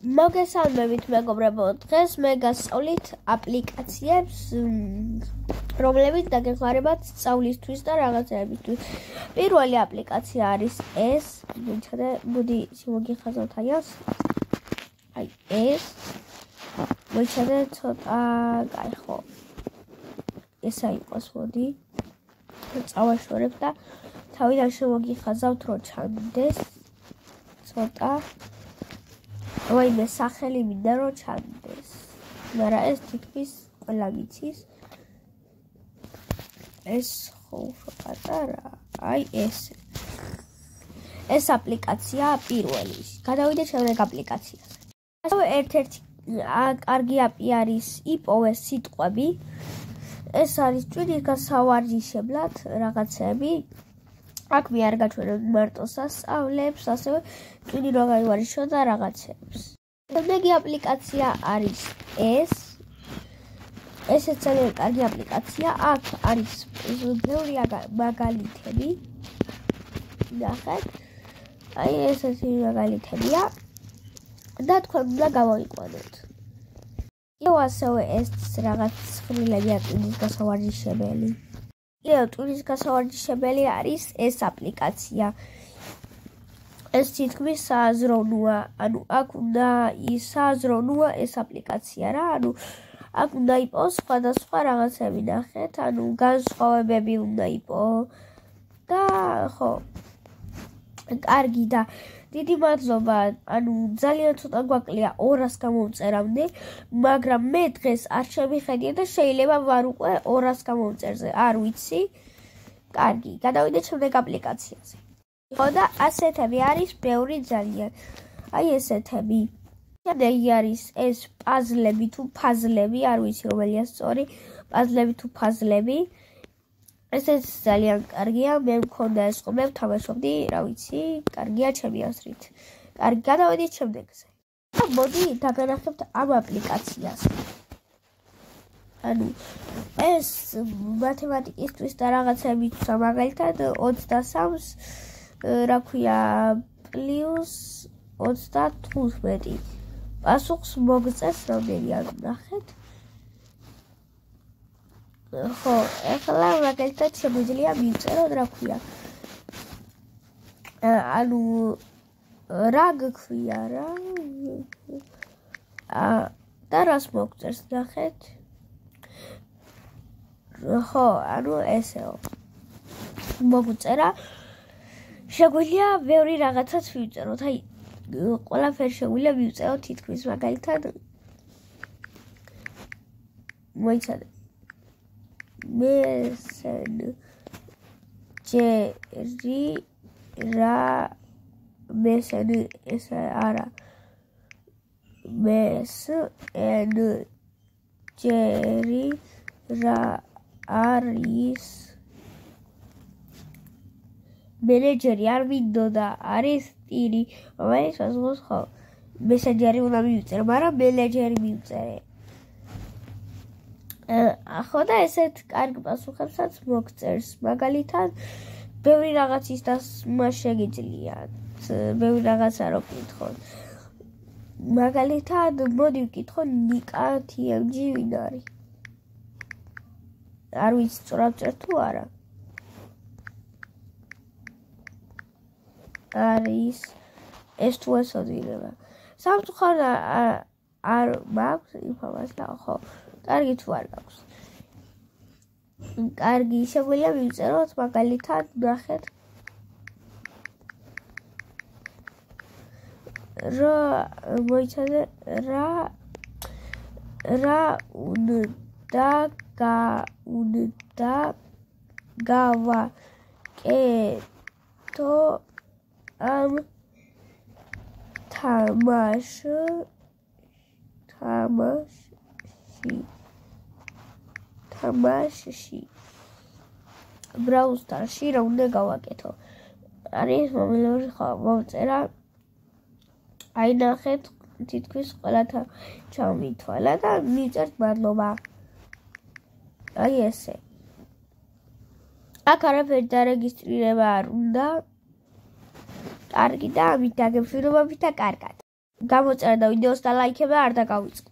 მოგესალმებით მეგობრებო, დღეს მე გასწავლით აპლიკაციებს, რომლებიც დაგეხმარებათ სწავლისთვის და რაღაცეებისთვის. პირველი აპლიკაცია არის ეს, მოდი შემოგიხაზავთ აიას. აი ეს. მოიჩადე ცოტა, კაი ხო. ესა იყოს, მოდი. წავაშორებ და თავიდან შემოგიხაზავთ, რომ ჩანდეს. ცოტა ვაიმე სახელი მინდა რომ ჩანდეს. მაგრამ ეს თითქმის ყველა ვიცის. ეს ხო პატარა. აი ეს. ეს აპლიკაცია პირველი. გადავიდეთ შემდეგ აპლიკაციაზე. ასევე ერთ-ერთი კარგი აპი არის იპოვეს სიტყვები. ეს არის ჭვიდის გასავარჯიშებლად რაღაცები. აქ მე არ გაჩვენებ მარტო სასწავლებს, ასევე ჭვიდი რო გაივარჯიშო და რაღაცებს. შემდეგი აპლიკაცია არის ეს. ესეც ძალიან კარგი აპლიკაცია. აქ არის ბევრი მაგალითები. ნახეთ. აი ესეთი მაგალითებია. და თქვენ უნდა გავაიყვანოთ. იო ასევე ეს რაღაც ცხრილებია ჭვიდის გასავარჯიშებელი. ჭვიდის გასავარჯიშებელი არის ეს აპლიკაცია. ეს თითქმის სააზროვნოა, ანუ აქ უნდა სააზროვნოა ეს აპლიკაცია რა, ანუ აქ უნდა იყოს სხვადასხვა რაღაცები ნახეთ, ანუ განსხვავებები უნდა იყოს და ხო. კარგი და დიდი მადლობა, ანუ ძალიან ცოტა გვაკლია 200 გამომწერამდე, მაგრამ მე დღეს არ შემიხედია და შეიძლება ვარ უკვე 200 გამომწერზე, არ ვიცი. კარგი, გადავიდეთ შემდეგ აპლიკაციაზე. ხო და ასეთები არის ბევრი ძალიან. აი ესეთები. შემდეგი არის ეს პაზლები თუ ფაზლები, არ ვიცი რომელია სწორი, პაზლები თუ ფაზლები. ესეც ძალიან კარგია, მე მქონდა ეს ხომ მე ვთამაშობდი, რა ვიცი, კარგია ჩემი აზრით. კარგი, გადავიდეთ შემდეგზე. მოდი დაგანახებთ ამ აპლიკაციას. ანუ ეს მათემატიკისთვის და რაღაცებით მაგალითად 23-ს რა ქვია პლუს 35. პასუხს მოგწევს რამდენია ნახეთ. ხო, ახლა მაგალითად შემიძლია მივწეროთ რა ქვია. ანუ რა გქვია რა? და რას მოგწერს ნახეთ. ხო, ანუ ესეო. მოგწერა. შეგვიძლია ბევრი რაღაცაც ვივწეროთ. აი, ყველაფერი შეგვიძლია ვივწეროთ თითქმის მაგალითად. მოიცადე. მესენჯერი რა მესენი ეს არა. მესენჯერი რა არის მენეჯერი არ მინდოდა არის სტილი რომელიც ასოს ხო მესენჯერი უნდა მივწერე მაგრამ მენეჯერი მივწერე ხო და ესეთ კარგ პასუხებსაც მოგწერს მაგალითად ბევრი რაღაცის დასმა შეგიძლიათ ბევრი რაღაცა რო გკითხოთ მაგალითად მოდი ვკითხო ნიკა TMG ვინ არის არ ვიცი სწორად წერთ თუ არა არის ეს თუ ესოდინება სამწუხაროდ არ მაქვს ინფორმაცია ხო კარგი თუ არ გაქვს კარგი შეგვიძლია ვიწეროთ მაგალითად ნახეთ რა მოიცადე რა უნდა გავაკეთო ამ თამაშში ბრაუზერში რა უნდა გავაკეთო არის მომენტში ხო მომწერა აი ნახეთ თითქმის ყველა ჩამითვალა და მიწერთ მადლობა აი ესე აქ არაფერი დარეგისტრირება არ უნდა კარგი და ამით დაგემშვიდობებით და კარგად გამოწერა და ვიდეოს დალაიქება არ დაგავიწყდეთ.